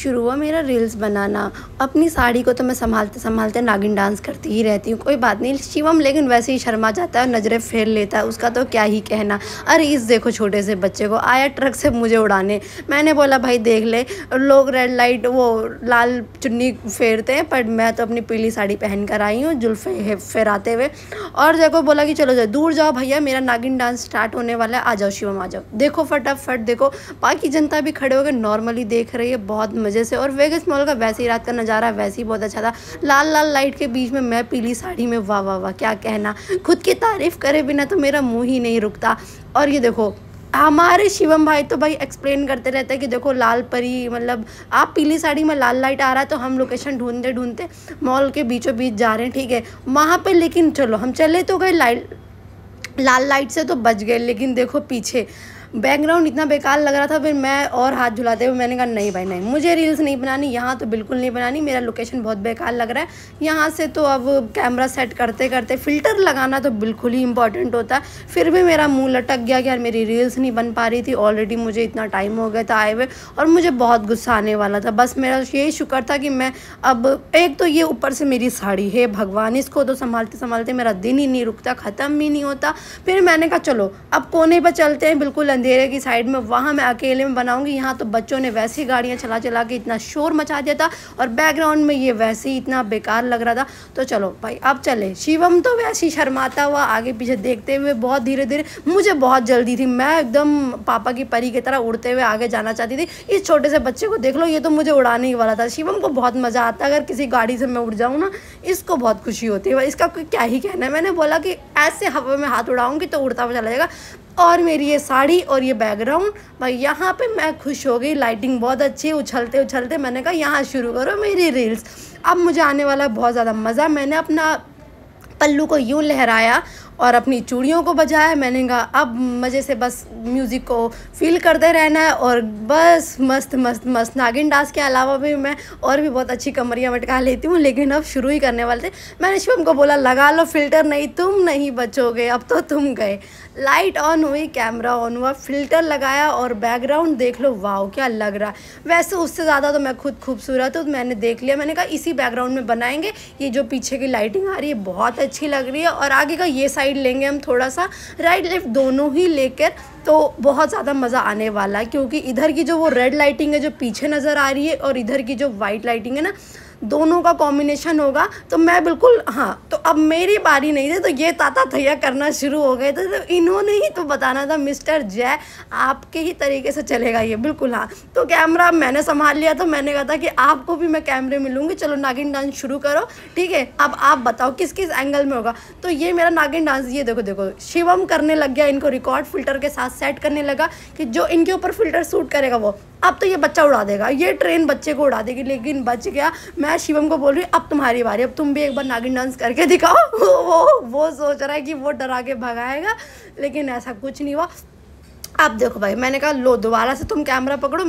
शुरू हुआ मेरा रील्स बनाना। अपनी साड़ी को तो मैं संभालते संभालते नागिन डांस करती ही रहती हूँ, कोई बात नहीं। शिवम लेकिन वैसे ही शर्मा जाता है और नज़रें फेर लेता है, उसका तो क्या ही कहना। अरे इस देखो छोटे से बच्चे को, आया ट्रक से मुझे उड़ाने। मैंने बोला भाई देख ले, लोग रेड लाइट वो लाल चुन्नी फेरते हैं, पर मैं तो अपनी पीली साड़ी पहन कर आई हूँ जुल्फ़े फहराते हुए। और देखो बोला कि चलो दूर जाओ भैया, मेरा नागिन डांस स्टार्ट होने वाला है, आ जाओ शिवम आ जाओ। देखो फटाफट देखो, बाकी जनता भी खड़े होकर नॉर्मली देख रही है बहुत मज़े से। और वेगस मॉल का वैसे ही रात का नज़ारा वैसे ही बहुत अच्छा था। लाल लाल लाइट के बीच में मैं पीली साड़ी में, वाह वाह वाह क्या कहना। खुद की तारीफ़ करे बिना तो मेरा मुंह ही नहीं रुकता। और ये देखो हमारे शिवम भाई तो भाई एक्सप्लेन करते रहते हैं कि देखो लाल परी, मतलब आप पीली साड़ी में लाल लाइट आ रहा है, तो हम लोकेशन ढूंढते ढूंढते मॉल के बीचों बीच जा रहे हैं, ठीक है वहाँ पे। लेकिन चलो हम चले तो गए, लाल लाइट से तो बच गए, लेकिन देखो पीछे बैकग्राउंड इतना बेकार लग रहा था। फिर मैं और हाथ झुलाते हुए मैंने कहा नहीं भाई नहीं, मुझे रील्स नहीं बनानी, यहाँ तो बिल्कुल नहीं बनानी, मेरा लोकेशन बहुत बेकार लग रहा है यहाँ से। तो अब कैमरा सेट करते करते फ़िल्टर लगाना तो बिल्कुल ही इंपॉर्टेंट होता है। फिर भी मेरा मुंह लटक गया कि यार मेरी रील्स नहीं बन पा रही थी। ऑलरेडी मुझे इतना टाइम हो गया था आए हुए और मुझे बहुत गुस्सा आने वाला था। बस मेरा यही शुक्र था कि मैं अब, एक तो ये ऊपर से मेरी साड़ी है भगवान, इसको तो संभालते संभालते मेरा दिन ही नहीं रुकता, ख़त्म ही नहीं होता। फिर मैंने कहा चलो अब कोने पर चलते हैं, बिल्कुल अंधेरे की साइड में, वहाँ मैं अकेले में बनाऊंगी। यहाँ तो बच्चों ने वैसे ही गाड़ियाँ चला चला के इतना शोर मचा दिया था और बैकग्राउंड में ये वैसे ही इतना बेकार लग रहा था। तो चलो भाई अब चले। शिवम तो वैसे ही शर्माता हुआ आगे पीछे देखते हुए बहुत धीरे धीरे, मुझे बहुत जल्दी थी, मैं एकदम पापा की परी की तरह उड़ते हुए आगे जाना चाहती थी। इस छोटे से बच्चे को देख लो, ये तो मुझे उड़ाने ही वाला था। शिवम को बहुत मज़ा आता है अगर किसी गाड़ी से मैं उड़ जाऊँ ना, इसको बहुत खुशी होती है, इसका कोई क्या ही कहना है। मैंने बोला कि ऐसे हवा में हाथ उड़ाऊंगी तो उड़ता हुआ चला जाएगा। और मेरी ये साड़ी और ये बैकग्राउंड भाई, यहाँ पे मैं खुश हो गई। लाइटिंग बहुत अच्छी है, उछलते उछलते मैंने कहा यहाँ शुरू करो मेरी रील्स। अब मुझे आने वाला बहुत ज़्यादा मज़ा। मैंने अपना पल्लू को यूँ लहराया और अपनी चूड़ियों को बजाया। मैंने कहा अब मज़े से बस म्यूज़िक को फील करते रहना है और बस मस्त मस्त मस्त। नागिन डांस के अलावा भी मैं और भी बहुत अच्छी कमरियाँ मटका लेती हूँ, लेकिन अब शुरू ही करने वाले थे। मैंने शिवम को बोला लगा लो फ़िल्टर, नहीं तुम नहीं बचोगे, अब तो तुम गए। लाइट ऑन हुई, कैमरा ऑन हुआ, फ़िल्टर लगाया और बैकग्राउंड देख लो, वाओ क्या लग रहा है। वैसे उससे ज़्यादा तो मैं खुद खूबसूरत हूँ, मैंने देख लिया। मैंने कहा इसी बैकग्राउंड में बनाएंगे। ये जो पीछे की लाइटिंग आ रही है बहुत अच्छी लग रही है और आगे का ये साइड लेंगे हम थोड़ा सा, राइट लेफ्ट दोनों ही लेकर, तो बहुत ज़्यादा मज़ा आने वाला है। क्योंकि इधर की जो वो रेड लाइटिंग है जो पीछे नज़र आ रही है और इधर की जो वाइट लाइटिंग है ना, दोनों का कॉम्बिनेशन होगा। तो मैं बिल्कुल, हाँ तो अब मेरी बारी नहीं थी, तो ये ताता थैया करना शुरू हो गए थे। तो इन्होंने ही तो बताना था मिस्टर जय, आपके ही तरीके से चलेगा ये, बिल्कुल हाँ। तो कैमरा मैंने संभाल लिया, तो मैंने कहा था कि आपको भी मैं कैमरे में लूँगी, चलो नागिन डांस शुरू करो, ठीक है अब आप बताओ किस किस एंगल में होगा। तो ये मेरा नागिन डांस, ये देखो देखो शिवम करने लग गया, इनको रिकॉर्ड फिल्टर के साथ सेट करने लगा कि जो इनके ऊपर फिल्टर सूट करेगा वो। अब तो ये बच्चा उड़ा देगा, ये ट्रेन बच्चे को उड़ा देगी, लेकिन बच गया। मैं शिवम को बोल रही अब तुम्हारी बारी, अब तुम भी एक बार नागिन डांस करके दिखाओ। वो सोच रहा है कि वो डरा के भगाएगा, लेकिन ऐसा कुछ नहीं हुआ। अब देखो भाई, मैंने कहा लो दोबारा से तुम कैमरा पकड़ो।